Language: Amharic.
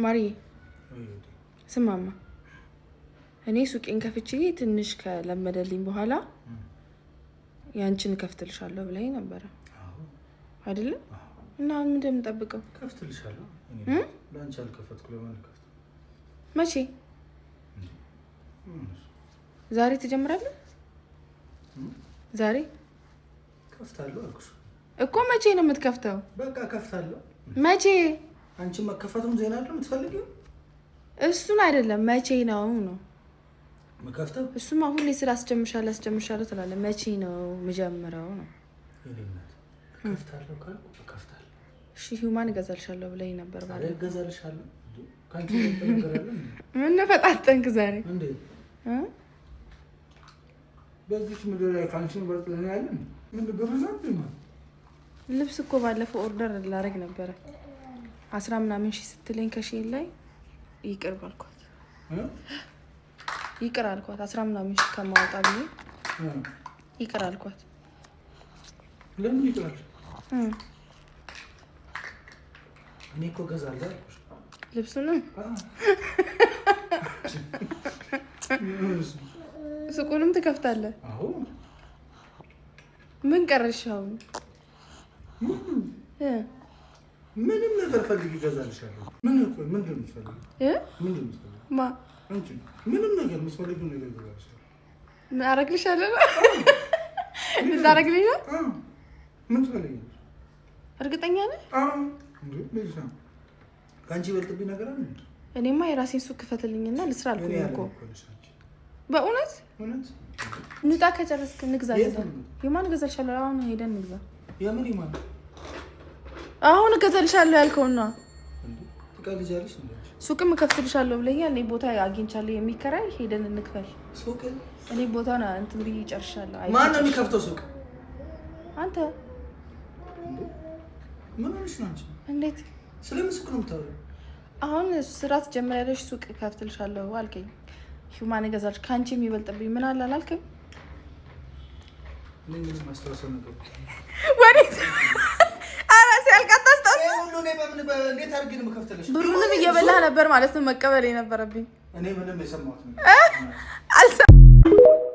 ማሪ ስማማ እኔ ሱቄን ከፍቼ ትንሽ ከለመደልኝ በኋላ ያንቺን ከፍትልሻለሁ ብለኝ ነበር አይደል? እና ምን እንደምጠብቀው ከፍትልሻለሁ ላንቺ አልከፈትኩ ለማን ከፍት መቼ ዛሬ ትጀምራለህ? ዛሬ ከፍታለሁ አልኩሽ እኮ መቼ ነው የምትከፍተው? በቃ ከፍታለሁ። መቼ? አንቺ መከፈቱን ዜና አይደል የምትፈልጊው? እሱን አይደለም መቼ ነው ነው መከፍተው? እሱማ ሁሌ ስራ አስጀምርሻለሁ ትላለህ። መቼ ነው የምጀምረው ነው? ይሄናት ከፍታለሁ ካልኩ ከፍታለሁ። እሺ ሂውማን እገዛልሻለሁ ብለኝ ነበር ማለት እገዛልሻለሁ። ካንቺ ተነገራለህ ምን ፈጣጠንክ ዛሬ እንዴ? በዚህ ምድር ላይ ካንቺን በርጥለኝ ያለን ምን በመዛብ ነው? ልብስ እኮ ባለፈው ኦርደር ላደርግ ነበር 10 ምናምን ሺህ ስትለኝ ከሺህ ላይ ይቅር ባልኳት ይቅር አልኳት 10 ምናምን ሺህ ከማውጣ ብዬ ይቅር አልኳት። ለምን ይቅር? እኔ እኮ ገዛለሁ አልኩሽ ልብሱን ሱቁንም ትከፍታለህ? አዎ ምን ቀረሻው? ምንም ነገር ፈልጊ እገዛልሻለሁ። ምን ምንድን ነው የምትፈልጊው? ምንድን ነው የምትፈልጊው? ማ አንቺ ምንም ነገር የምትፈልጊው ነገር እገዛልሻለሁ። ምን አደርግልሻለሁ? ምን ታደርግልኝ ነው? ምን ትፈልጊያለሽ? እርግጠኛ ነህ? አዎ እንዴ ለይሳ ካንቺ በልጥብኝ ነገር አለ እንዴ? እኔማ የራሴን ሱቅ ክፈትልኝና ልስራ አልኩኝ እኮ በእውነት እውነት ንጣ ከጨረስክ ንግዛ የማን እገዛልሻለሁ? አሁን ሄደን ንግዛ። የምን ይማን አሁን እገዛልሻለሁ ያልከውና እንዴ ትቀልጃለሽ እንዴ? ሱቅም እከፍትልሻለሁ ብለኛል። እኔ ቦታ አግኝቻለሁ የሚከራይ ሄደን እንክፈል። ሱቅ እኔ ቦታ ነው እንትን ብዬ ጨርሻለሁ። ማን ነው የሚከፍተው ሱቅ? አንተ እንዴ ምን ሆነሽ ነው አንቺ? እንዴት ስለምን ሱቅ ነው የምታወሪው? አሁን ስራ ትጀምሪያለሽ ሱቅ እከፍትልሻለሁ አልከኝ። ሂውማን እገዛልሽ ካንቺ የሚበልጥብኝ ምን አለ አላልክም? እኔ ምንም ማስተዋወቅ ነገር ወዴት አራሴ አልቀጣስታስ ሁሉ ነው እንዴት አድርጌ ነው የምከፍትልሽ? ብሩንም እየበላህ ነበር ማለት ነው መቀበል የነበረብኝ። እኔ ምንም የሰማሁት አልሰማሁም።